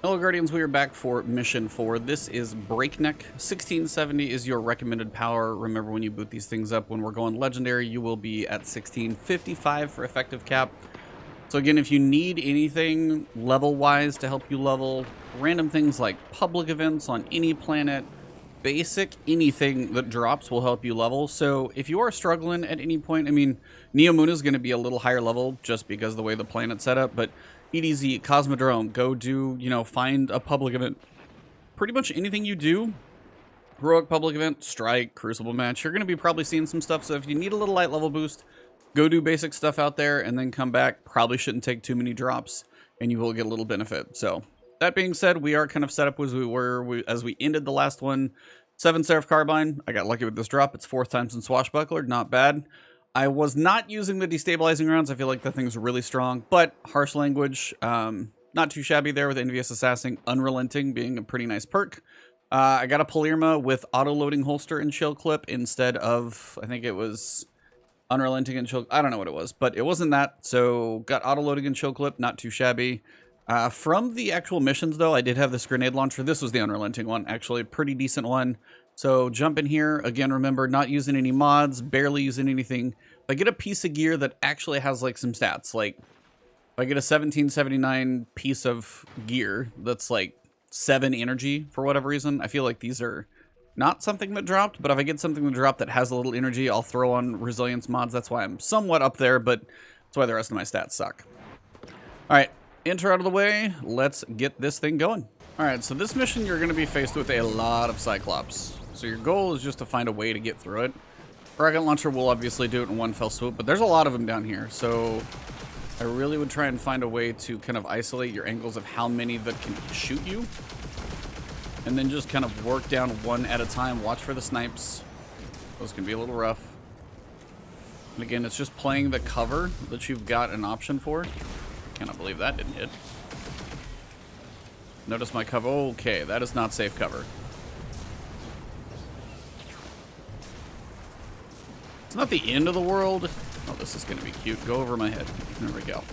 Hello Guardians, we are back for mission 4. This is Breakneck. 1670 is your recommended power. Remember, when you boot these things up, when we're going legendary, you will be at 1655 for effective cap. So again, if you need anything level-wise to help you level, random things like public events on any planet, basic anything that drops will help you level. So if you are struggling at any point, I mean, Neomuna is going to be a little higher level just because of the way the planet's set up, but EDZ, Cosmodrome, go do, find a public event. Pretty much anything you do, heroic public event, strike, crucible match, you're going to be probably seeing some stuff. So if you need a little light level boost, go do basic stuff out there and then come back. Probably shouldn't take too many drops and you will get a little benefit. So that being said, we are kind of set up as we were as we ended the last one. 7 Seraph Carbine. I got lucky with this drop. It's 4th time since Swashbuckler. Not bad. I was not using the destabilizing rounds. I feel like that thing's really strong, but harsh language, not too shabby there with Envious Assassin. Unrelenting being a pretty nice perk. I got a Polyrma with auto-loading holster and chill clip instead of, I think it was Unrelenting and chill. I don't know what it was, but it wasn't that. So got auto-loading and chill clip, not too shabby. From the actual missions though, I did have this grenade launcher. This was the Unrelenting one, actually, pretty decent one. So jump in here. Again, remember, not using any mods, barely using anything. If I get a piece of gear that actually has like some stats, like if I get a 1779 piece of gear that's like 7 energy for whatever reason, I feel like these are not something that dropped. But if I get something that dropped that has a little energy, I'll throw on resilience mods. That's why I'm somewhat up there, but that's why the rest of my stats suck. All right, intro out of the way. Let's get this thing going. All right, so this mission, you're going to be faced with a lot of Cyclops. So your goal is just to find a way to get through it. Rocket launcher will obviously do it in one fell swoop, but there's a lot of them down here. So I really would try and find a way to kind of isolate your angles of how many that can shoot you. And then just kind of work down one at a time. Watch for the snipes. Those can be a little rough. And again, it's just playing the cover that you've got an option for. Cannot believe that didn't hit. Notice my cover. Okay, that is not safe cover. It's not the end of the world. Oh, this is going to be cute. Go over my head. There we go.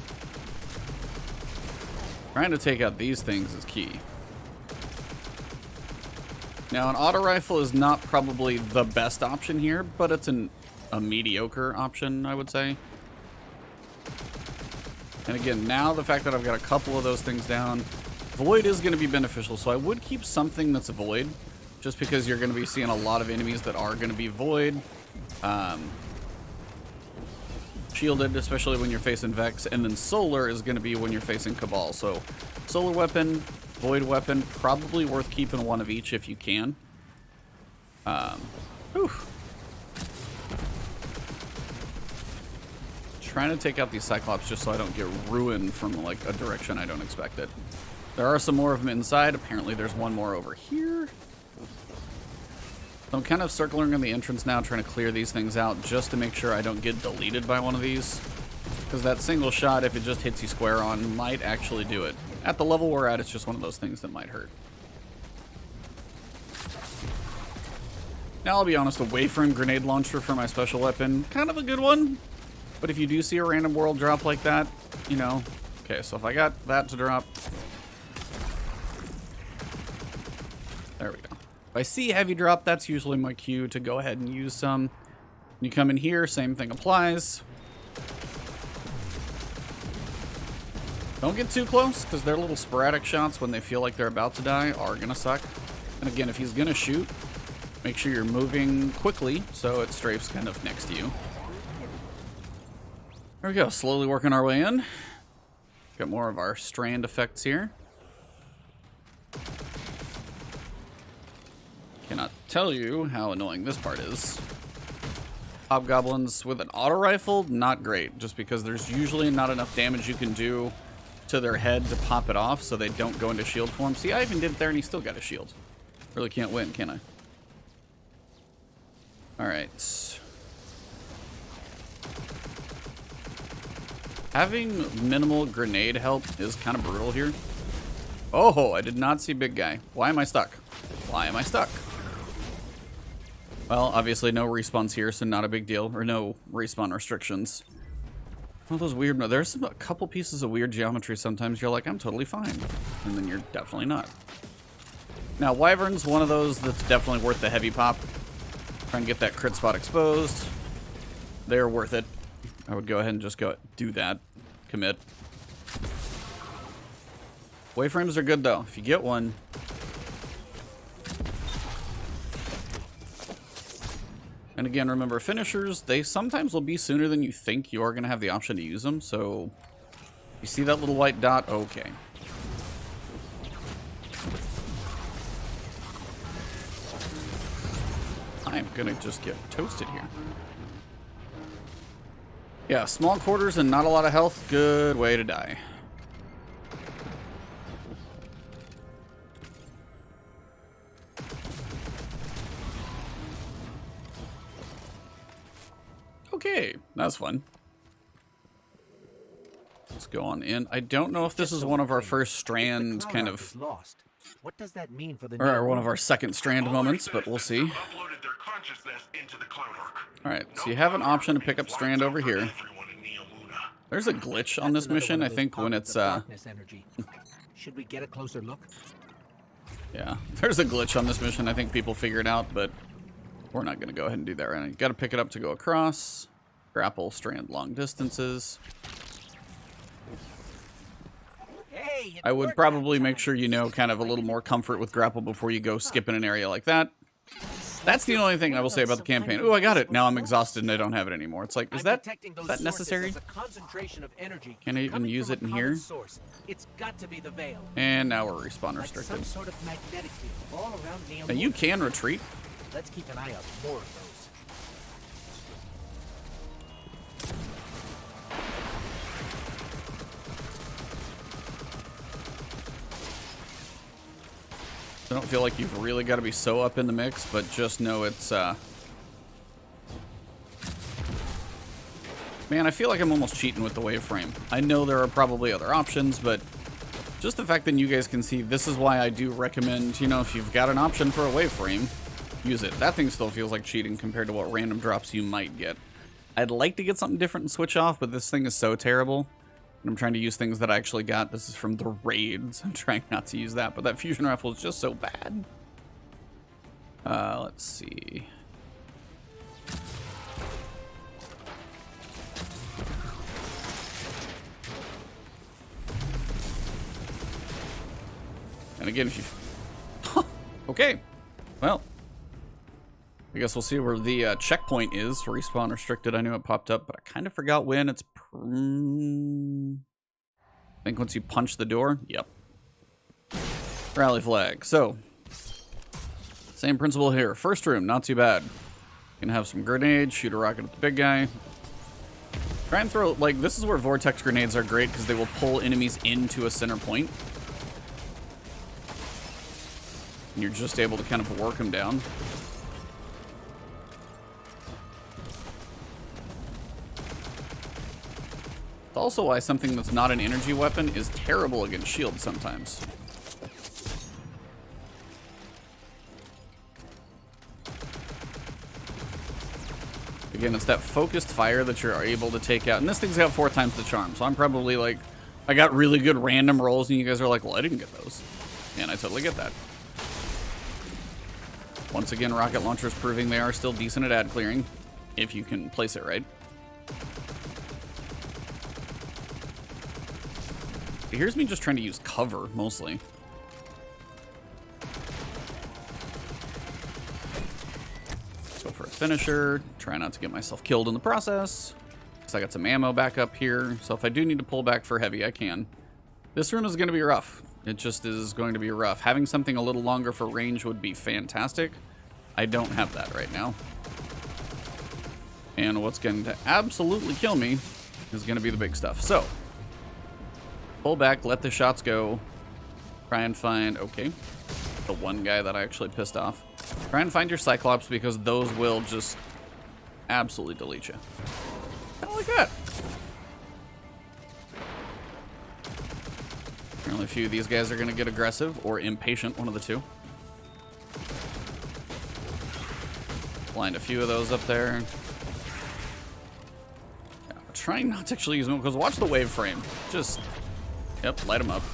Trying to take out these things is key. Now, an auto rifle is not probably the best option here, but it's a mediocre option, I would say. And again, now the fact that I've got a couple of those things down, Void is going to be beneficial, so I would keep something that's a Void, just because you're going to be seeing a lot of enemies that are going to be Void. Shielded, especially when you're facing Vex, and then Solar is going to be when you're facing Cabal. So Solar weapon, Void weapon, probably worth keeping one of each if you can. Trying to take out these Cyclops just so I don't get ruined from like a direction I don't expect it. There are some more of them inside. Apparently there's one more over here. So I'm kind of circling on the entrance now, trying to clear these things out just to make sure I don't get deleted by one of these. Because that single shot, if it just hits you square on, might actually do it. At the level we're at, it's just one of those things that might hurt. Now, I'll be honest, a Wayframe grenade launcher for my special weapon, kind of a good one. But if you do see a random world drop like that, you know. Okay, so if I got that to drop. There we go. If I see heavy drop, that's usually my cue to go ahead and use some. You come in here, same thing applies. Don't get too close, because their little sporadic shots when they feel like they're about to die are going to suck. And again, if he's going to shoot, make sure you're moving quickly so it strafes kind of next to you. There we go, slowly working our way in. Got more of our strand effects here. Cannot tell you how annoying this part is. Hobgoblins with an auto rifle, not great, just because there's usually not enough damage you can do to their head to pop it off so they don't go into shield form. See, I even did it there and he still got a shield. Really can't win, can I? Alright. Having minimal grenade help is kind of brutal here. Oh, I did not see big guy. Why am I stuck? Why am I stuck? Well, obviously no respawns here, so not a big deal. Or no respawn restrictions. One of those weird... There's a couple pieces of weird geometry sometimes you're like, I'm totally fine. And then you're definitely not. Now, Wyvern's one of those that's definitely worth the heavy pop. Try and get that crit spot exposed. They're worth it. I would go ahead and just go do that. Commit. Waveframes are good, though. If you get one... And again, remember, finishers, they sometimes will be sooner than you think you are going to have the option to use them. So, you see that little white dot? Okay. I'm going to just get toasted here. Yeah, small quarters and not a lot of health. Good way to die. Okay, that's fun. Let's go on in. I don't know if this is one of our first strand kind of... What does that mean for the or one of our second strand moments, but we'll see. Alright, so you have an option to pick up strand over here. There's a glitch on this mission, I think, when it's... Should we get a closer look? Yeah, there's a glitch on this mission. I think people figured out, but we're not going to go ahead and do that right now. You got to pick it up to go across. Grapple strand long distances. Hey, I would probably make sure you know kind of a little more comfort with grapple before you go skip in an area like that. That's the only thing I will say about the campaign. Oh, I got it. Now I'm exhausted and I don't have it anymore. It's like, is that necessary? Can I even use it in here? And now we're respawn restricted. Now you can retreat. Let's keep an eye out for more of those. I don't feel like you've really got to be so up in the mix, but just know it's, Man, I feel like I'm almost cheating with the wave frame. I know there are probably other options, but just the fact that you guys can see, this is why I do recommend, you know, if you've got an option for a wave frame, use it. That thing still feels like cheating compared to what random drops you might get. I'd like to get something different and switch off, but this thing is so terrible. And I'm trying to use things that I actually got. This is from the raids. I'm trying not to use that, but that fusion rifle is just so bad. Let's see. And again, if you... Okay. Well. I guess we'll see where the checkpoint is. Respawn restricted. I knew it popped up, but I kind of forgot when. It's... I think once you punch the door. Yep. Rally flag. So, same principle here. First room, not too bad. You can have some grenades, shoot a rocket at the big guy. Try and throw, like, this is where vortex grenades are great because they will pull enemies into a center point. And you're just able to kind of work them down. It's also why something that's not an energy weapon is terrible against shields sometimes. Again, it's that focused fire that you're able to take out. And this thing's got 4 times the charm, so I'm probably like, I got really good random rolls, and you guys are like, well, I didn't get those. And I totally get that. Once again, rocket launchers proving they are still decent at ad clearing, if you can place it right. Here's me just trying to use cover, mostly. Go for a finisher. Try not to get myself killed in the process. Because I got some ammo back up here. So if I do need to pull back for heavy, I can. This room is going to be rough. It just is going to be rough. Having something a little longer for range would be fantastic. I don't have that right now. And what's going to absolutely kill me is going to be the big stuff. So, pull back, let the shots go. Try and find, okay, the one guy that I actually pissed off. Try and find your Cyclops because those will just absolutely delete you. Kind of like that. Apparently a few of these guys are going to get aggressive or impatient, one of the two. Blind a few of those up there. Yeah, trying not to actually use them because watch the wave frame. Just, yep, light them up.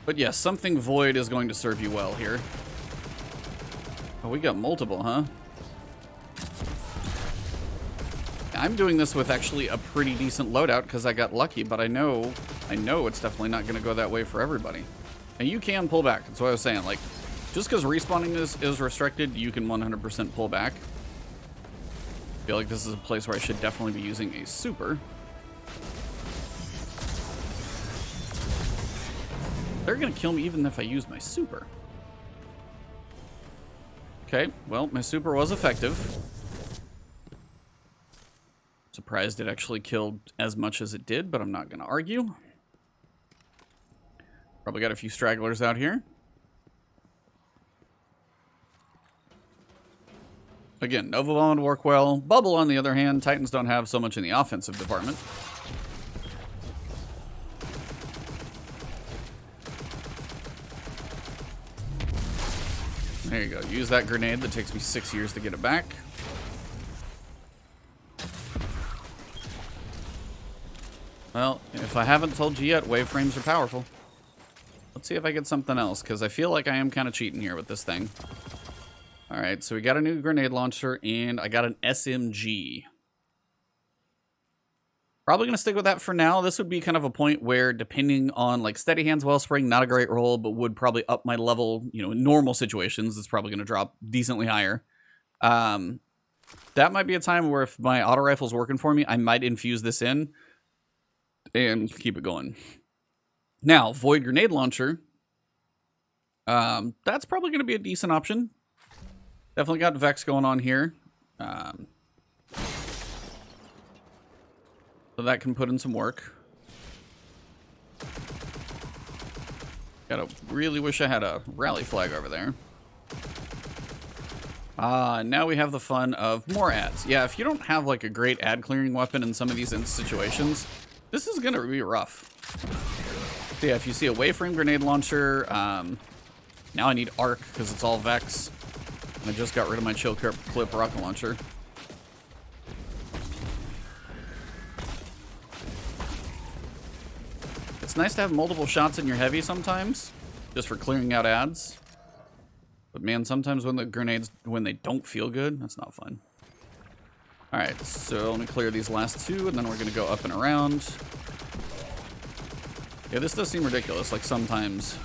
But yes, something void is going to serve you well here. Oh, we got multiple, huh? I'm doing this with actually a pretty decent loadout because I got lucky, but I know it's definitely not going to go that way for everybody. And you can pull back. That's what I was saying. Like, just because respawning is restricted, you can 100% pull back. I feel like this is a place where I should definitely be using a super. They're going to kill me even if I use my super. Okay, well, my super was effective. Surprised it actually killed as much as it did, but I'm not going to argue. Probably got a few stragglers out here. Again, Nova Bomb would work well. Bubble, on the other hand, Titans don't have so much in the offensive department. There you go. Use that grenade that takes me 6 years to get it back. Well, if I haven't told you yet, wave frames are powerful. Let's see if I get something else, because I feel like I am kind of cheating here with this thing. Alright, so we got a new grenade launcher, and I got an SMG. Probably going to stick with that for now. This would be kind of a point where, depending on, like, Steady Hands Wellspring, not a great roll, but would probably up my level, you know, in normal situations. It's probably going to drop decently higher. That might be a time where if my auto rifle's working for me, I might infuse this in and keep it going. Now, Void Grenade Launcher. That's probably going to be a decent option. Definitely got Vex going on here. So that can put in some work. Gotta really wish I had a rally flag over there. Now we have the fun of more ads. Yeah, if you don't have like a great ad clearing weapon in some of these situations, this is gonna be rough. So yeah, if you see a waveframe grenade launcher, now I need arc because it's all Vex. And I just got rid of my chill clip rocket launcher. It's nice to have multiple shots in your heavy sometimes, just for clearing out ads. But man, sometimes when the grenades, when they don't feel good, that's not fun. Alright, so let me clear these last two, and then we're going to go up and around. Yeah, this does seem ridiculous, like sometimes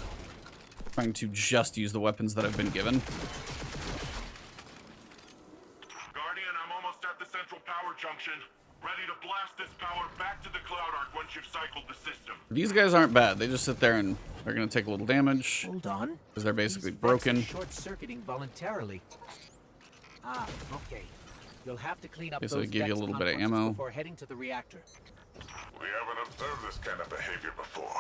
trying to just use the weapons that I've been given. Guardian, I'm almost at the central power junction. Ready to blast this power back to the Cloud Arc once you've cycled the system. These guys aren't bad. They just sit there and they're going to take a little damage. Hold on. Because they're basically These broken. Short-circuiting voluntarily. Ah, okay. You'll have to clean up Okay, so those they give you a Vex little bit of complexes ammo. before heading to the reactor. We haven't observed this kind of behavior before.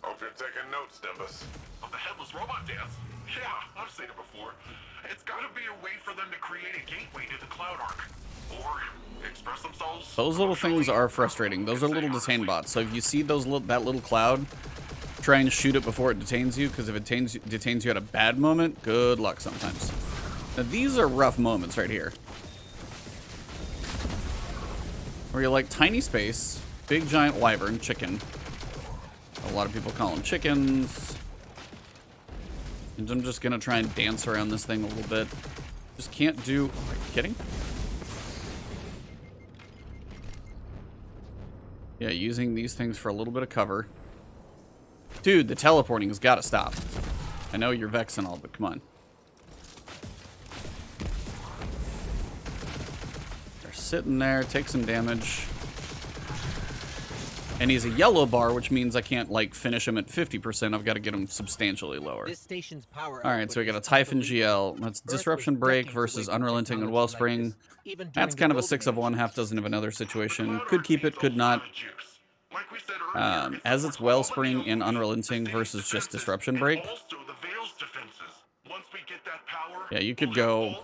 Hope you're taking notes, Nimbus. Of the headless robot dance? Yeah, I've seen it before. It's gotta be a way for them to create a gateway to the Cloud Arc. Or express themselves. Those little things are frustrating. Those are little detain bots. So if you see those that little cloud, try and shoot it before it detains you, because if it detains you at a bad moment, good luck sometimes. Now these are rough moments right here. Where you're like tiny space, big giant wyvern, chicken. A lot of people call them chickens. And I'm just gonna try and dance around this thing a little bit. Just can't do, are you kidding? Yeah, using these things for a little bit of cover. Dude, the teleporting has got to stop. I know you're Vex and all, but come on. They're sitting there, take some damage. And he's a yellow bar, which means I can't, like, finish him at 50%. I've got to get him substantially lower. This station's power Alright, so we got a Typhon GL. That's Disruption Break versus Unrelenting and Wellspring. That's kind of a 6 of one, half dozen of another situation. Could keep it, could not. As it's Wellspring and Unrelenting versus just Disruption Break. Yeah, you could go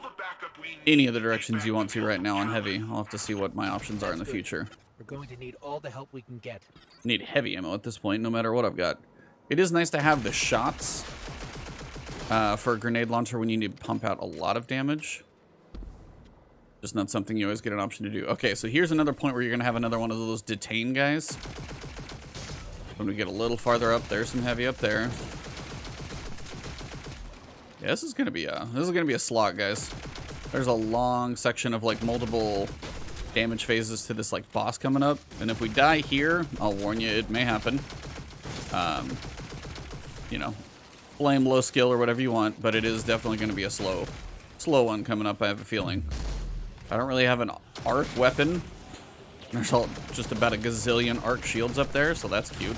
any of the directions you want to right now on heavy. I'll have to see what my options are in the future. We're going to need all the help we can get. Need heavy ammo at this point, no matter what I've got. It is nice to have the shots for a grenade launcher when you need to pump out a lot of damage. Just not something you always get an option to do. Okay, so here's another point where you're going to have another one of those detain guys. When we get a little farther up, there's some heavy up there. Yeah, this is gonna be a slog, guys. There's a long section of like multiple damage phases to this like boss coming up, and if we die here, I'll warn you, it may happen. You know, blame low skill or whatever you want, but it is definitely gonna be a slow one coming up. I have a feeling. I don't really have an arc weapon. There's just about a gazillion arc shields up there, so that's cute.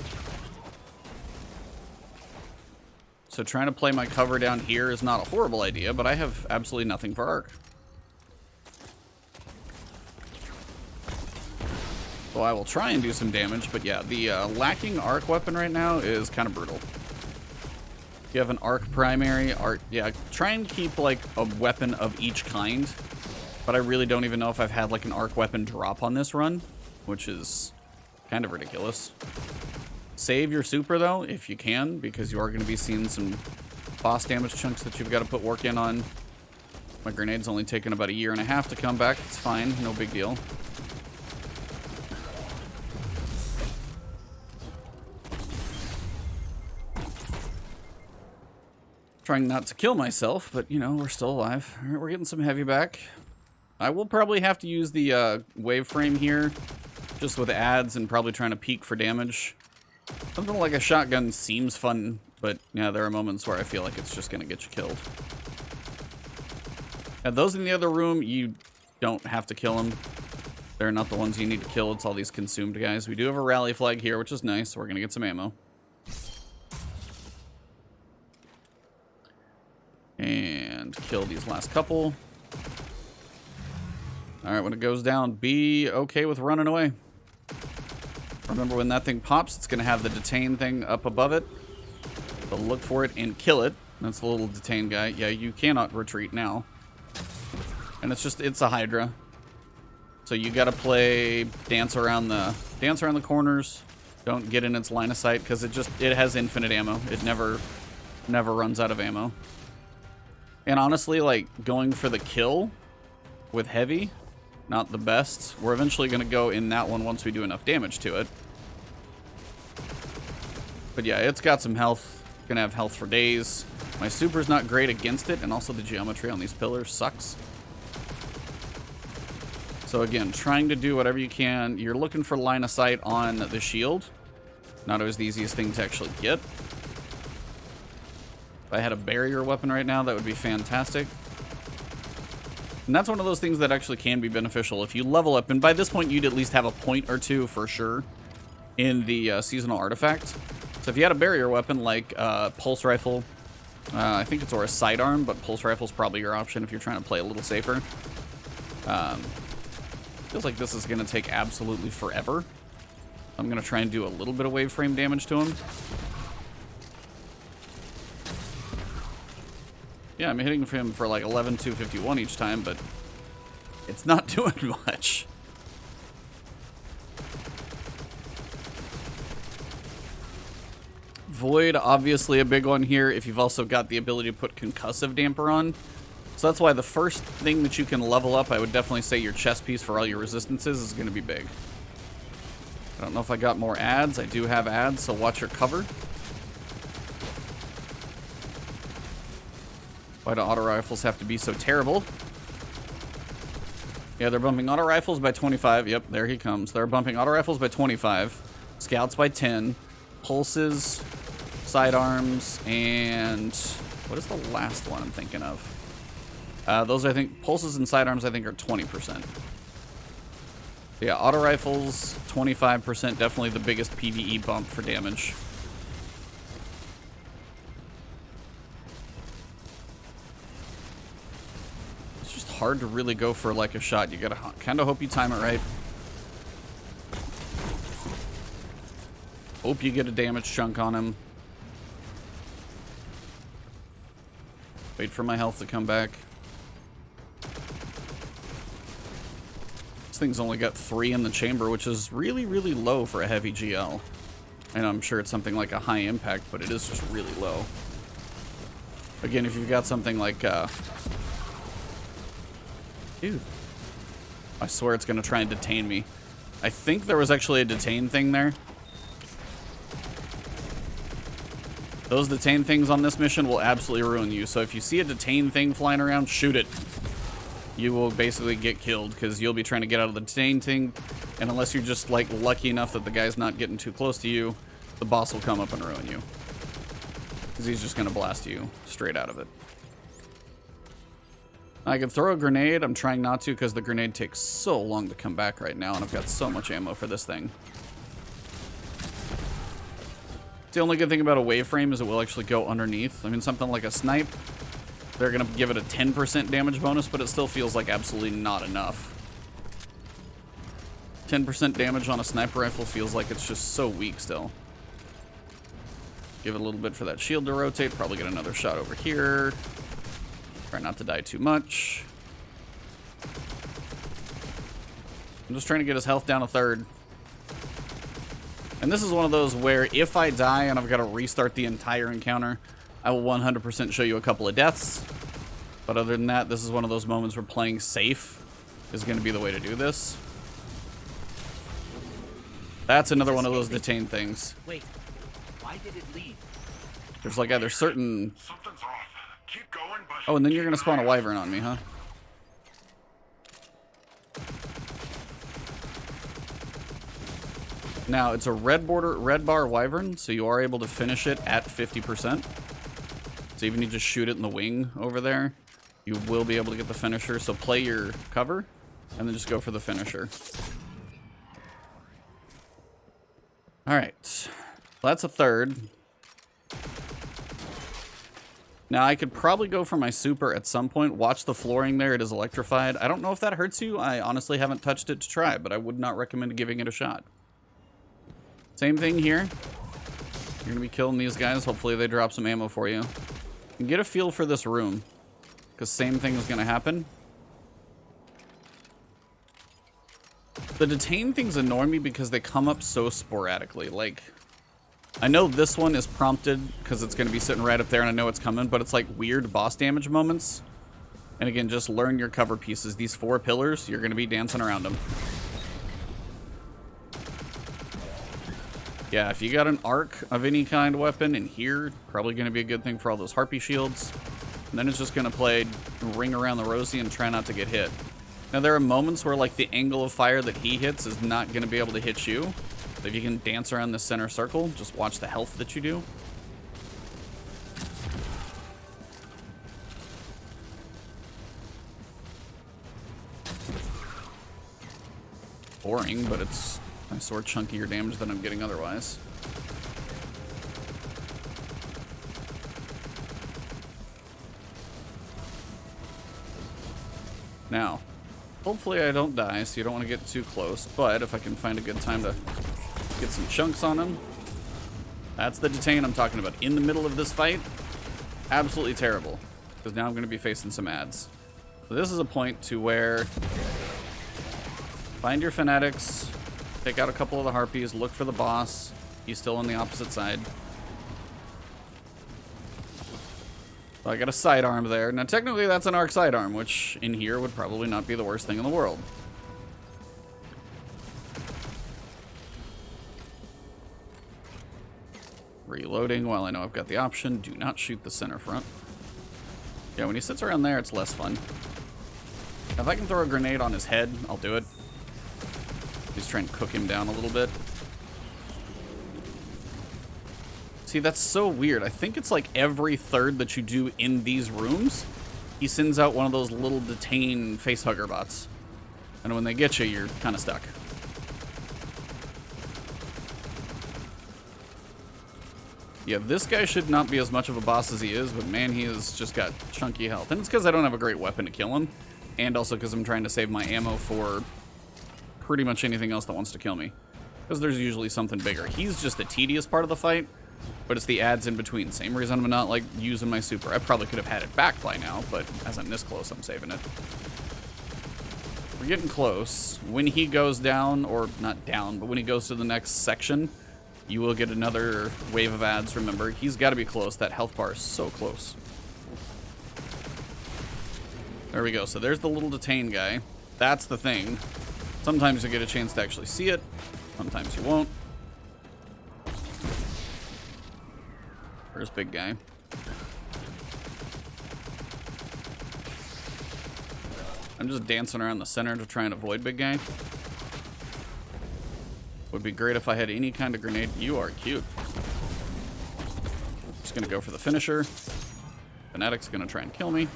So trying to play my cover down here is not a horrible idea, but I have absolutely nothing for arc. So I will try and do some damage, but yeah, the lacking arc weapon right now is kind of brutal. If you have an arc primary, yeah, try and keep like a weapon of each kind. But I really don't even know if I've had like an arc weapon drop on this run, which is kind of ridiculous. Save your super though, if you can, because you are going to be seeing some boss damage chunks that you've got to put work in on. My grenade's only taken about 1.5 years to come back. It's fine, no big deal. Trying not to kill myself, but you know, we're still alive. All right, we're getting some heavy back. I will probably have to use the wave frame here, just with ads and probably trying to peek for damage. Something like a shotgun seems fun, but yeah, there are moments where I feel like it's just going to get you killed. And those in the other room, you don't have to kill them. They're not the ones you need to kill. It's all these consumed guys. We do have a rally flag here, which is nice. So we're going to get some ammo. And kill these last couple. Alright, when it goes down, be okay with running away. Remember, when that thing pops, it's going to have the detain thing up above it. So look for it and kill it. That's the little detain guy. Yeah, you cannot retreat now. And it's a Hydra. So you got to play dance around the corners. Don't get in its line of sight, because it has infinite ammo. It never runs out of ammo. And honestly, like, going for the kill with heavy, not the best. We're eventually going to go in that one once we do enough damage to it. But yeah, it's got some health. Going to have health for days. My super's not great against it, and also the geometry on these pillars sucks. So again, trying to do whatever you can. You're looking for line of sight on the shield. Not always the easiest thing to actually get. If I had a barrier weapon right now, that would be fantastic. And that's one of those things that actually can be beneficial if you level up. And by this point, you'd at least have a point or two for sure in the seasonal artifact. So if you had a barrier weapon like pulse rifle, I think it's or a sidearm, but pulse rifle is probably your option if you're trying to play a little safer. Feels like this is going to take absolutely forever. I'm going to try and do a little bit of wave frame damage to him. Yeah, I'm hitting him for like 11,251 each time, but it's not doing much. Void, obviously a big one here if you've also got the ability to put concussive damper on. So that's why the first thing that you can level up, I would definitely say your chest piece for all your resistances is going to be big. I don't know if I got more ads. I do have ads, so watch your cover. Why do auto rifles have to be so terrible? Yeah, they're bumping auto rifles by 25. Yep, there he comes. They're bumping auto rifles by 25. Scouts by 10. Pulses, sidearms, and what is the last one I'm thinking of? Those, I think, pulses and sidearms, I think, are 20%. Yeah, auto rifles, 25%, definitely the biggest PvE bump for damage. It's just hard to really go for like a shot. You gotta kind of hope you time it right. Hope you get a damage chunk on him. Wait for my health to come back. This thing's only got 3 in the chamber, which is really, really low for a heavy GL. And I'm sure it's something like a high impact, but it is just really low. Again, if you've got something like... Dude, I swear it's going to try and detain me. I think there was actually a detain thing there. Those detain things on this mission will absolutely ruin you. So if you see a detain thing flying around, shoot it. You will basically get killed because you'll be trying to get out of the detain thing. And unless you're just like lucky enough that the guy's not getting too close to you, the boss will come up and ruin you. Because he's just going to blast you straight out of it. I can throw a grenade. I'm trying not to because the grenade takes so long to come back right now. And I've got so much ammo for this thing. The only good thing about a wave frame is it will actually go underneath. I mean, something like a snipe, they're going to give it a 10% damage bonus, but it still feels like absolutely not enough. 10% damage on a sniper rifle feels like it's just so weak still. Give it a little bit for that shield to rotate. Probably get another shot over here. Try not to die too much. I'm just trying to get his health down a third. And this is one of those where if I die and I've got to restart the entire encounter, I will 100% show you a couple of deaths. But other than that, this is one of those moments where playing safe is going to be the way to do this. That's another one of those detain things. Wait, why did it leave? There's like either certain... Something's off. Keep going, but Oh, and then you're going to spawn a wyvern on me, huh? Now, it's a red bar wyvern, so you are able to finish it at 50%. So even if you just shoot it in the wing over there, you will be able to get the finisher. So play your cover, and then just go for the finisher. Alright. Well, that's a third. Now, I could probably go for my super at some point. Watch the flooring there. It is electrified. I don't know if that hurts you. I honestly haven't touched it to try, but I would not recommend giving it a shot. Same thing here. You're going to be killing these guys. Hopefully they drop some ammo for you. And get a feel for this room, because same thing is going to happen. The detain things annoy me because they come up so sporadically. Like, I know this one is prompted because it's going to be sitting right up there and I know it's coming, but it's like weird boss damage moments. And again, just learn your cover pieces. These 4 pillars, you're going to be dancing around them. Yeah, if you got an arc of any kind weapon in here, probably going to be a good thing for all those harpy shields. And then it's just going to play ring around the rosy and try not to get hit. Now, there are moments where, like, the angle of fire that he hits is not going to be able to hit you. So if you can dance around the center circle, just watch the health that you do. Boring, but it's a sort chunkier damage than I'm getting otherwise. Now, hopefully I don't die, so you don't want to get too close, but if I can find a good time to get some chunks on him. That's the detain I'm talking about. In the middle of this fight, absolutely terrible, because now I'm going to be facing some ads. So this is a point to where find your fanatics, take out a couple of the harpies, look for the boss. He's still on the opposite side. So I got a sidearm there. Now, technically, that's an arc sidearm, which in here would probably not be the worst thing in the world. Reloading while I know I've got the option. Do not shoot the center front. Yeah, when he sits around there, it's less fun. If I can throw a grenade on his head, I'll do it. Just try and cook him down a little bit. See, that's so weird. I think it's like every third that you do in these rooms, he sends out one of those little detain facehugger bots. And when they get you, you're kind of stuck. Yeah, this guy should not be as much of a boss as he is, but man, he has just got chunky health. And it's because I don't have a great weapon to kill him, and also because I'm trying to save my ammo for pretty much anything else that wants to kill me. Because there's usually something bigger. He's just the tedious part of the fight, but it's the ads in between. Same reason I'm not, like, using my super. I probably could have had it back by now, but as I'm this close, I'm saving it. We're getting close. When he goes down, or not down, but when he goes to the next section, you will get another wave of ads. Remember, he's got to be close. That health bar is so close. There we go. So there's the little detain guy. That's the thing. Sometimes you get a chance to actually see it. Sometimes you won't. Where's big guy? I'm just dancing around the center to try and avoid big guy. Would be great if I had any kind of grenade. You are cute. Just gonna go for the finisher. Fanatic's gonna try and kill me.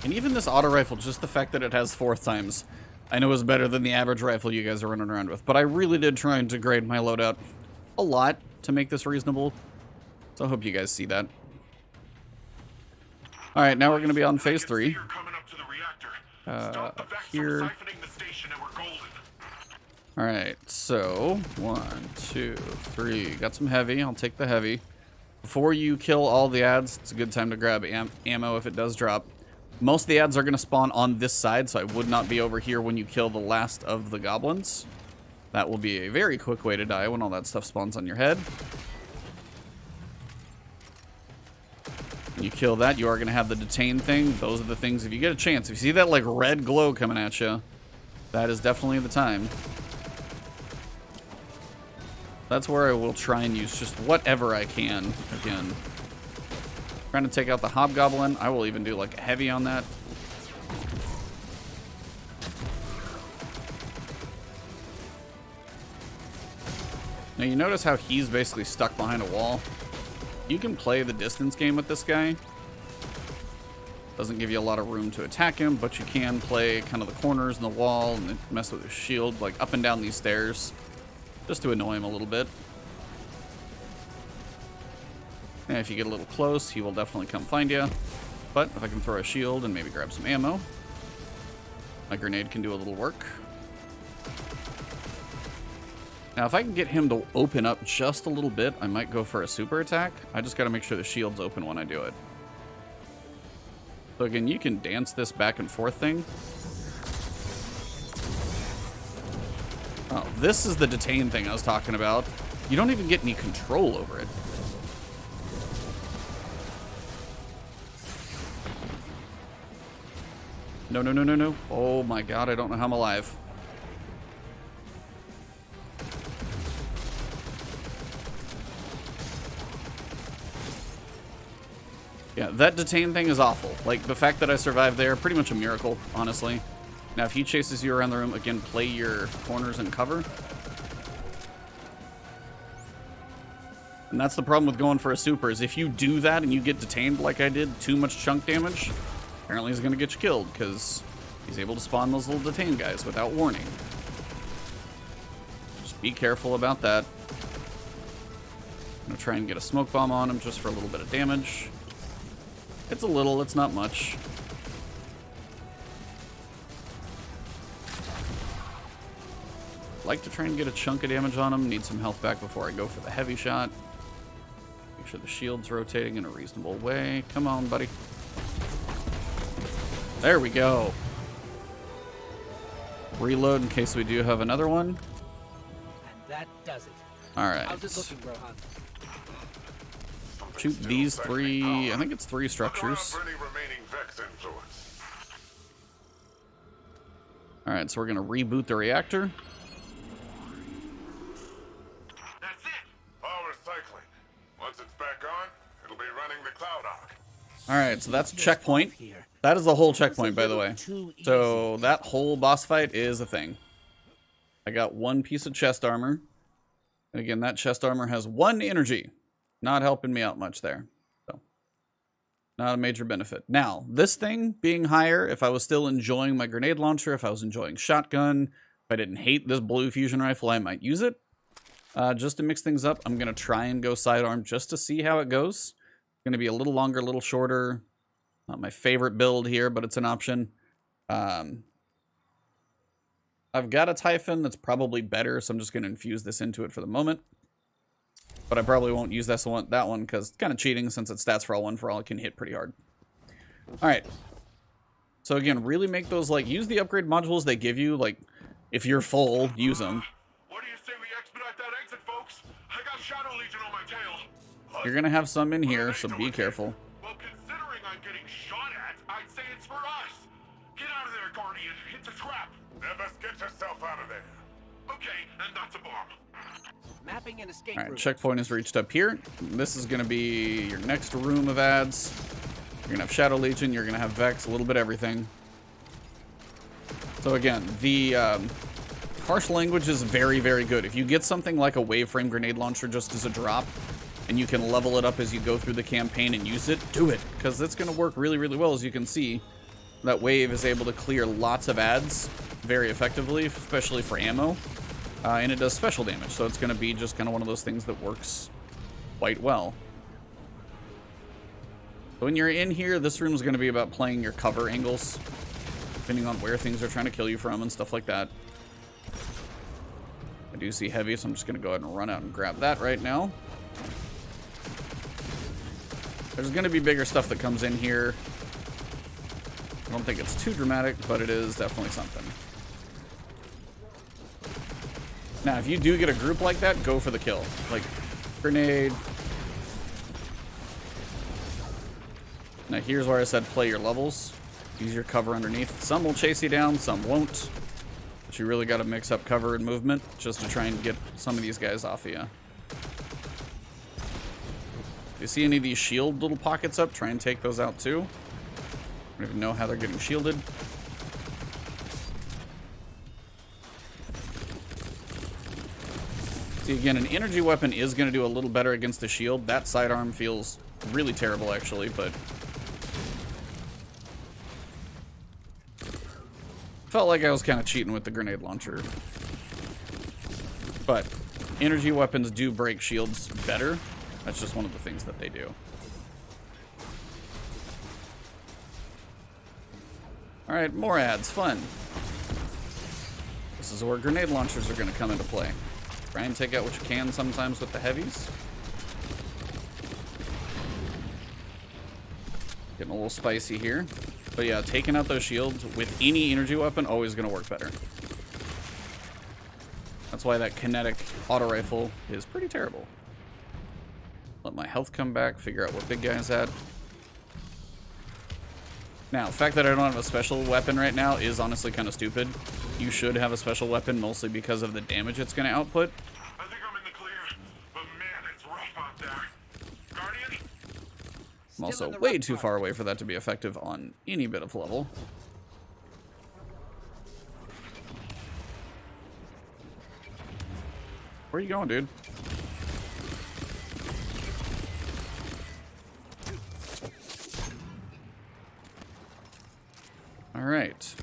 And even this auto rifle, just the fact that it has 4th times, I know is better than the average rifle you guys are running around with. But I really did try and degrade my loadout a lot to make this reasonable. So I hope you guys see that. Alright, now we're going to be on phase 3. Here. Alright, so 1, 2, 3. Got some heavy. I'll take the heavy. Before you kill all the ads, it's a good time to grab ammo if it does drop. Most of the ads are going to spawn on this side, so I would not be over here when you kill the last of the goblins. That will be a very quick way to die when all that stuff spawns on your head. When you kill that, you are going to have the detain thing. Those are the things, if you get a chance, if you see that like red glow coming at you, that is definitely the time. That's where I will try and use just whatever I can. Again, trying to take out the hobgoblin. I will even do like a heavy on that. Now you notice how he's basically stuck behind a wall. You can play the distance game with this guy. Doesn't give you a lot of room to attack him, but you can play kind of the corners and the wall and mess with his shield, like up and down these stairs, just to annoy him a little bit. And if you get a little close, he will definitely come find you. But if I can throw a shield and maybe grab some ammo, my grenade can do a little work. Now, if I can get him to open up just a little bit, I might go for a super attack. I just got to make sure the shield's open when I do it. So again, you can dance this back and forth thing. Oh, this is the detain thing I was talking about. You don't even get any control over it. No, no, no, no, no. Oh my god, I don't know how I'm alive. Yeah, that detain thing is awful. Like, the fact that I survived there, pretty much a miracle, honestly. Now, if he chases you around the room, again, play your corners and cover. And that's the problem with going for a super, is if you do that and you get detained like I did, too much chunk damage, apparently he's going to get you killed, because he's able to spawn those little detain guys without warning. Just be careful about that. I'm going to try and get a smoke bomb on him just for a little bit of damage. It's a little, it's not much. Like to try and get a chunk of damage on him. Need some health back before I go for the heavy shot. Make sure the shield's rotating in a reasonable way. Come on, buddy. There we go. Reload in case we do have another one. And that does it. All right. How's it looking, Rohan? Shoot these 3, I think it's 3 structures. Alright, so we're going to reboot the reactor. That's it! Power cycling. Once it's back on, it'll be running the cloud arc. Alright, so that's a checkpoint. That is the whole checkpoint, by the way. So that whole boss fight is a thing. I got 1 piece of chest armor. And again, that chest armor has 1 energy. Not helping me out much there. So, not a major benefit. Now, this thing being higher, if I was still enjoying my grenade launcher, if I was enjoying shotgun, if I didn't hate this blue fusion rifle, I might use it. Just to mix things up, I'm going to try and go sidearm just to see how it goes. It's going to be a little longer, a little shorter. Not my favorite build here, but it's an option. I've got a Typhon that's probably better, so I'm just going to infuse this into it for the moment. But I probably won't use that one because it's kind of cheating since it's stats for all, 1 for all. It can hit pretty hard. Alright. So again, really make those, like, use the upgrade modules they give you. Like, if you're full, use them. What do you say we expedite that exit, folks? I got Shadow Legion on my tail. You're going to have some in here, so be careful. It's a trap. Nimbus, get yourself out of there. Okay, and that's a bomb. Mapping an escape All right, route. checkpoint is reached up here. This is going to be your next room of ads. You're going to have Shadow Legion. You're going to have Vex, a little bit of everything. So again, the harsh language is very, very good. If you get something like a waveframe grenade launcher just as a drop, and you can level it up as you go through the campaign and use it, do it. Because it's going to work really, really well. As you can see, that wave is able to clear lots of ads very effectively, especially for ammo. And it does special damage, so it's going to be just kind of one of those things that works quite well. So when you're in here, this room is going to be about playing your cover angles, depending on where things are trying to kill you from and stuff like that. I do see heavy, so I'm just going to go ahead and run out and grab that right now. There's going to be bigger stuff that comes in here. I don't think it's too dramatic, but it is definitely something. Now, if you do get a group like that, go for the kill. Like, grenade. Now, here's where I said play your levels. Use your cover underneath. Some will chase you down, some won't. But you really got to mix up cover and movement just to try and get some of these guys off of you. If you see any of these shield little pockets up, try and take those out too. I don't even know how they're getting shielded. See, again, an energy weapon is going to do a little better against the shield. That sidearm feels really terrible, actually, but felt like I was kind of cheating with the grenade launcher. But energy weapons do break shields better. That's just one of the things that they do. All right, more ads. Fun. This is where grenade launchers are going to come into play. Try and take out what you can sometimes with the heavies. Getting a little spicy here. But yeah, taking out those shields with any energy weapon always going to work better. That's why that kinetic auto rifle is pretty terrible. Let my health come back, figure out where big guy's at. Now, the fact that I don't have a special weapon right now is honestly kind of stupid. You should have a special weapon mostly because of the damage it's going to output. I think I'm in the clear, but man, it's rough out there. Guardian? I'm also way too far away for that to be effective on any bit of level. Where are you going, dude? All right.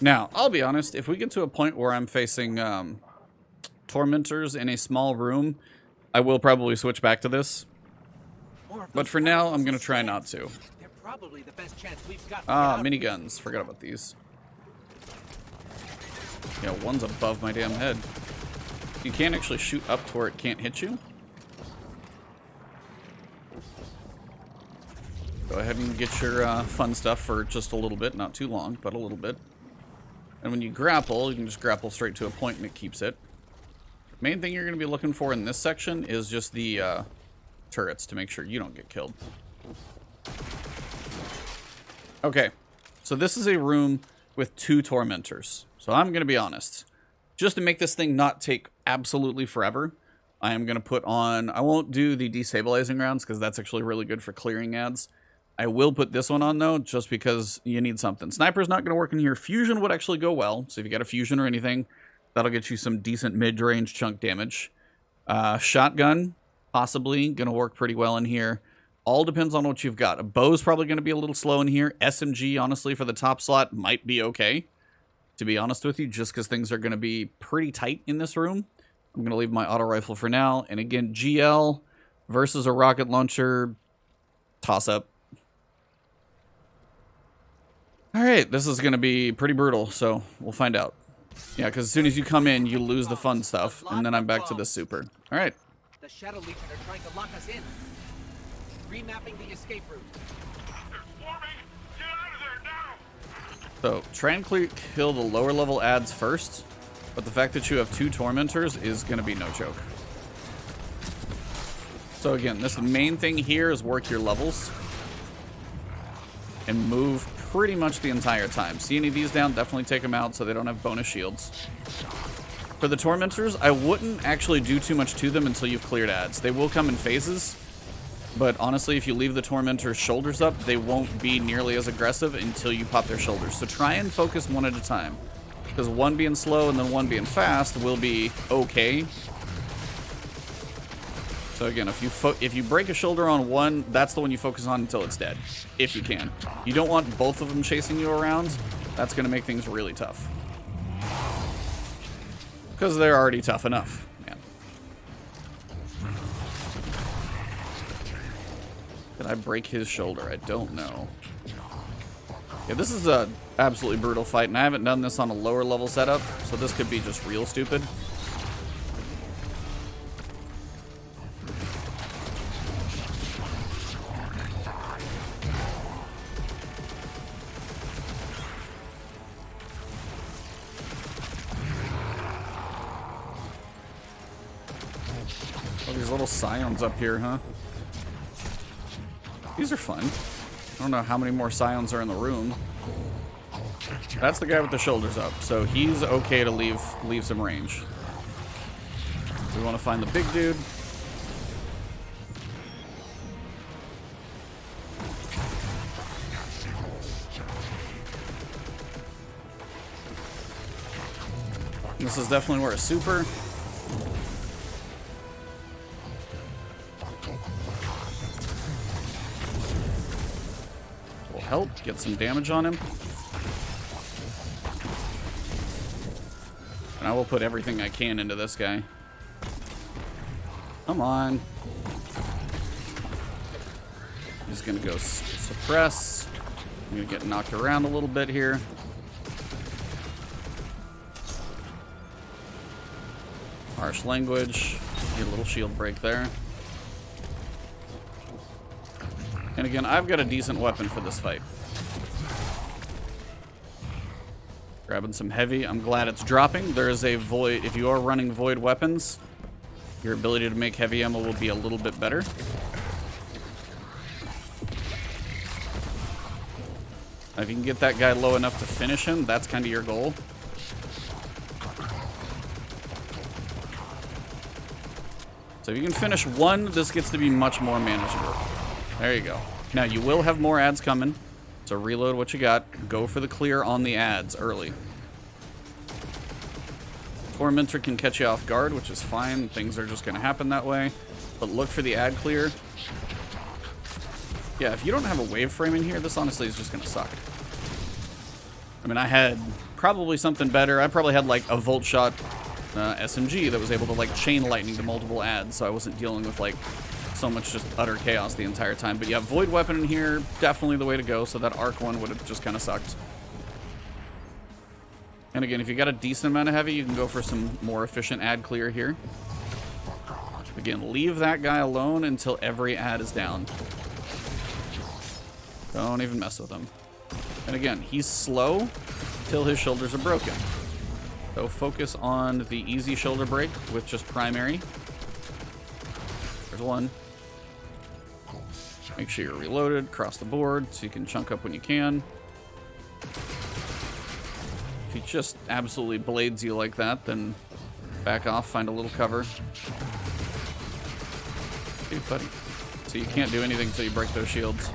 Now, I'll be honest, if we get to a point where I'm facing tormentors in a small room, I will probably switch back to this. But for now, I'm going to try not to. They're probably the best chance we've got. Miniguns. Forgot about these. Yeah, one's above my damn head. You can't actually shoot up to where it can't hit you. Go ahead and get your fun stuff for just a little bit. Not too long, but a little bit. And when you grapple, you can just grapple straight to a point and it keeps it. Main thing you're going to be looking for in this section is just the turrets to make sure you don't get killed. Okay, so this is a room with 2 tormentors. So I'm going to be honest. Just to make this thing not take absolutely forever, I am going to put on... I won't do the destabilizing rounds because that's actually really good for clearing ads. I will put this one on, though, just because you need something. Sniper's not going to work in here. Fusion would actually go well. So if you got a fusion or anything, that'll get you some decent mid-range chunk damage. Shotgun, possibly, going to work pretty well in here. All depends on what you've got. A bow's probably going to be a little slow in here. SMG, honestly, for the top slot might be okay, to be honest with you, just because things are going to be pretty tight in this room. I'm going to leave my auto rifle for now. And again, GL versus a rocket launcher, toss-up. All right, this is going to be pretty brutal, so we'll find out. Yeah, because as soon as you come in, you lose the fun stuff, and then I'm back to the super. All right. The Shadow Legion are trying to lock us in. Remapping the escape route. They're swarming! Get out of there now! So, try and kill the lower level ads first, but the fact that you have 2 tormentors is going to be no joke. So again, this main thing here is work your levels. and move pretty much the entire time. See any of these down, definitely take them out so they don't have bonus shields. For the Tormentors, I wouldn't actually do too much to them until you've cleared ads. They will come in phases, but honestly, if you leave the Tormentor's shoulders up, they won't be nearly as aggressive until you pop their shoulders. So try and focus one at a time, because one being slow and then one being fast will be okay. So again, if you break a shoulder on one, that's the one you focus on until it's dead, if you can. You don't want both of them chasing you around. That's going to make things really tough. Because they're already tough enough, man. Did I break his shoulder? I don't know. Yeah, this is a absolutely brutal fight, and I haven't done this on a lower level setup, so this could be just real stupid. These little scions up here, huh? These are fun. I don't know how many more scions are in the room. That's the guy with the shoulders up, so he's okay to leave some range. We want to find the big dude. This is definitely where a super. Help get some damage on him, and I will put everything I can into this guy. Come on. He's gonna go suppress. I'm gonna get knocked around a little bit here. Harsh language. Get a little shield break there. And again, I've got a decent weapon for this fight. Grabbing some heavy. I'm glad it's dropping. There is a void. If you are running void weapons, your ability to make heavy ammo will be a little bit better. If you can get that guy low enough to finish him, that's kind of your goal. So if you can finish one, this gets to be much more manageable. There you go. Now, you will have more ads coming, so reload what you got. Go for the clear on the ads early. Tormentor can catch you off guard, which is fine. Things are just going to happen that way. But look for the ad clear. Yeah, if you don't have a wave frame in here, this honestly is just going to suck. I mean, I had probably something better. I probably had like a Volt Shot SMG that was able to like chain lightning to multiple ads, so I wasn't dealing with like so much just utter chaos the entire time. But yeah, void weapon in here, definitely the way to go. So that arc one would have just kind of sucked. And again, if you got a decent amount of heavy, you can go for some more efficient ad clear here. Again, leave that guy alone until every ad is down. Don't even mess with him. And again, he's slow till his shoulders are broken. So focus on the easy shoulder break with just primary. There's one. Make sure you're reloaded across the board so you can chunk up when you can. If he just absolutely blades you like that, then back off, find a little cover. Hey, buddy. So you can't do anything until you break those shields.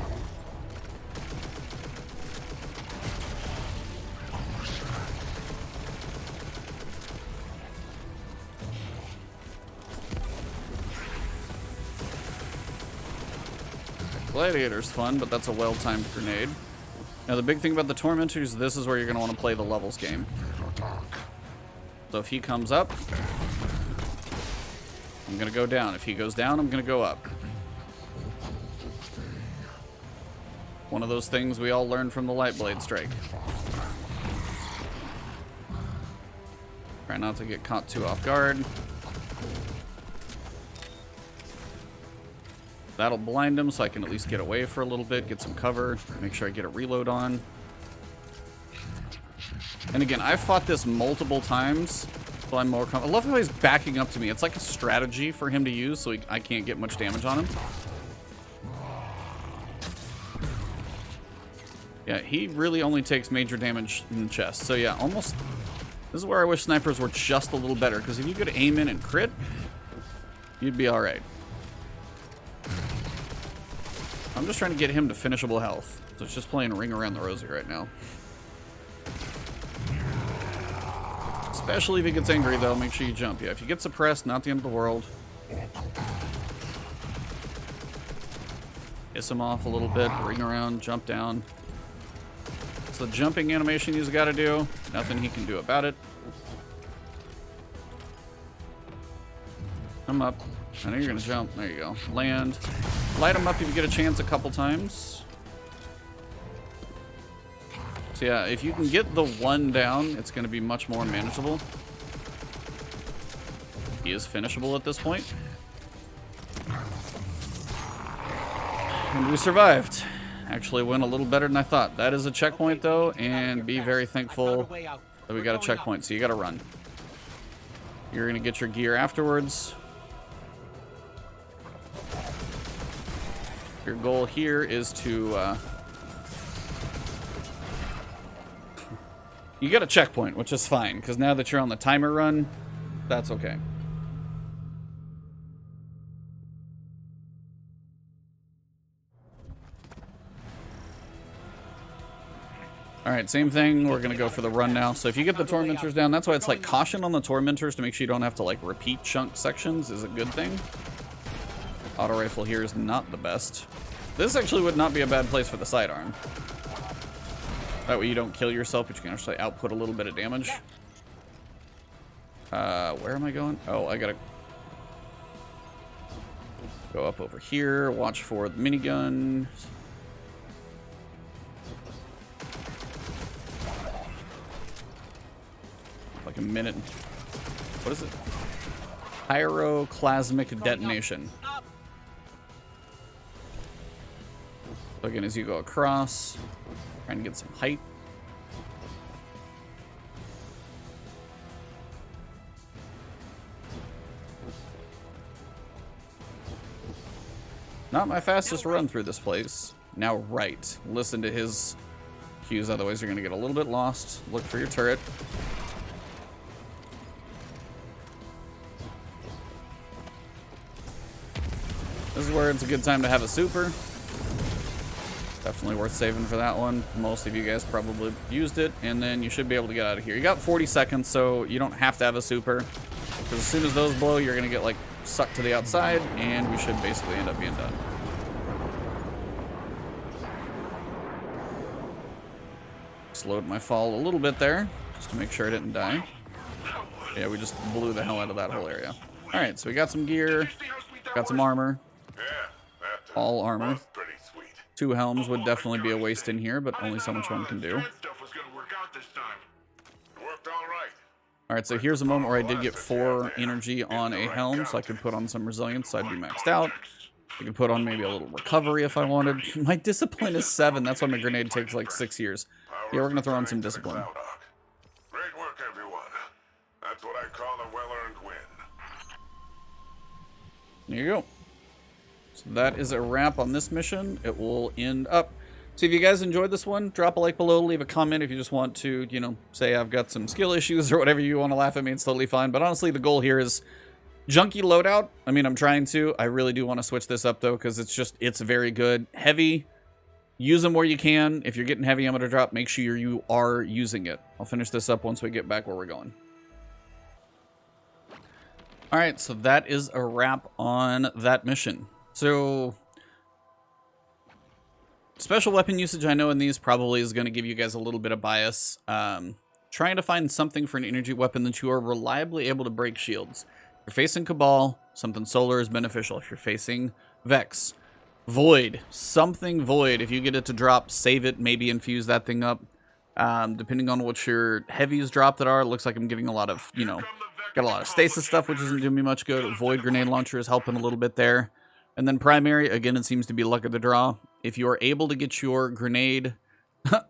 Gladiator's fun, but that's a well-timed grenade. Now the big thing about the Tormentors, this is where you're going to want to play the levels game. So if he comes up, I'm going to go down. If he goes down, I'm going to go up. One of those things we all learned from the Lightblade Strike. Try not to get caught too off guard. That'll blind him so I can at least get away for a little bit, get some cover, make sure I get a reload on. And again, I've fought this multiple times, so I'm more I love how he's backing up to me. It's like a strategy for him to use so I can't get much damage on him. Yeah, he really only takes major damage in the chest. So yeah, almost... This is where I wish snipers were just a little better, because if you could aim in and crit, you'd be alright. I'm just trying to get him to finishable health. So it's just playing Ring Around the Rosie right now. Especially if he gets angry, though, make sure you jump. Yeah, if you get suppressed, not the end of the world. Piss him off a little bit, ring around, jump down. It's the jumping animation he's got to do. Nothing he can do about it. Come up. I know you're going to jump. There you go. Land. Light him up if you get a chance a couple times. So yeah, if you can get the one down, it's going to be much more manageable. He is finishable at this point. And we survived. Actually went a little better than I thought. That is a checkpoint though, and be very thankful that we got a checkpoint, so you got to run. You're going to get your gear afterwards. Your goal here is to... You get a checkpoint, which is fine, because now that you're on the timer run, that's okay. Alright, same thing. We're going to go for the run now. So if you get the Tormentors down, that's why it's like caution on the Tormentors to make sure you don't have to like repeat chunk sections is a good thing. Auto rifle here is not the best. This actually would not be a bad place for the sidearm. That way you don't kill yourself, but you can actually output a little bit of damage. Where am I going? Oh, I gotta go up over here, watch for the minigun. Like a minute. What is it? Pyroclasmic detonation. So again, as you go across, trying to get some height. Not my fastest run through this place. Now right. Listen to his cues, otherwise you're going to get a little bit lost. Look for your turret. This is where it's a good time to have a super. Definitely worth saving for that one. Most of you guys probably used it, and then you should be able to get out of here. You got 40 seconds, so you don't have to have a super. Because as soon as those blow, you're going to get like sucked to the outside, and we should basically end up being done. Slowed my fall a little bit there, just to make sure I didn't die. Yeah, we just blew the hell out of that whole area. Alright, so we got some gear, got some armor. All armor. 2 helms would definitely be a waste in here, but only so much one can do. Alright, so here's a moment where I did get 4 energy on a helm, so I could put on some resilience, so I'd be maxed out. I could put on maybe a little recovery if I wanted. My discipline is 7, that's why my grenade takes like 6 years. Yeah, we're gonna throw on some discipline. Great work, everyone. That's what I call a well-earned win. There you go. So that is a wrap on this mission. It will end up. So if you guys enjoyed this one, drop a like below, leave a comment if you just want to, you know, say I've got some skill issues or whatever you want to laugh at me, it's totally fine. But honestly, the goal here is junky loadout. I mean, I'm trying to. I really do want to switch this up, though, because it's very good. Heavy, use them where you can. If you're getting heavy ammo to drop, make sure you are using it. I'll finish this up once we get back where we're going. All right, so that is a wrap on that mission. So, special weapon usage, I know in these probably is going to give you guys a little bit of bias. Trying to find something for an energy weapon that you are reliably able to break shields. If you're facing Cabal, something solar is beneficial. If you're facing Vex, Void, something Void. If you get it to drop, save it, maybe infuse that thing up. Depending on what your heavies drop that are, it looks like I'm getting a lot of, you know, got a lot of Stasis stuff, which isn't doing me much good. Void Grenade Launcher is helping a little bit there. And then primary, again, it seems to be luck of the draw. If you are able to get your grenade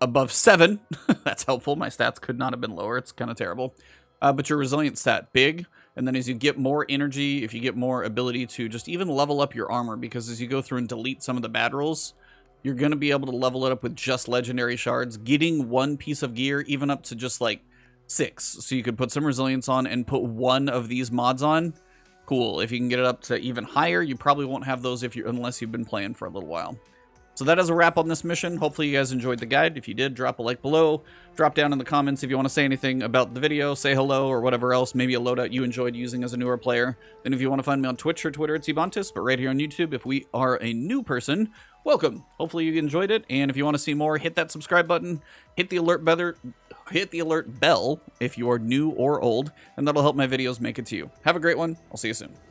above 7, that's helpful. My stats could not have been lower. It's kind of terrible. But your resilient stat, big. And then as you get more energy, if you get more ability to just even level up your armor, because as you go through and delete some of the bad rolls, you're going to be able to level it up with just legendary shards, getting one piece of gear, even up to just like 6. So you could put some resilience on and put one of these mods on. Cool. If you can get it up to even higher, you probably won't have those unless you've been playing for a little while. So that is a wrap on this mission. Hopefully you guys enjoyed the guide. If you did, drop a like below. Drop down in the comments if you want to say anything about the video, say hello, or whatever else. Maybe a loadout you enjoyed using as a newer player. Then if you want to find me on Twitch or Twitter, it's Ebontis. But right here on YouTube, if we are a new person, welcome. Hopefully you enjoyed it. And if you want to see more, hit that subscribe button. Hit the alert bell if you are new or old. And that'll help my videos make it to you. Have a great one. I'll see you soon.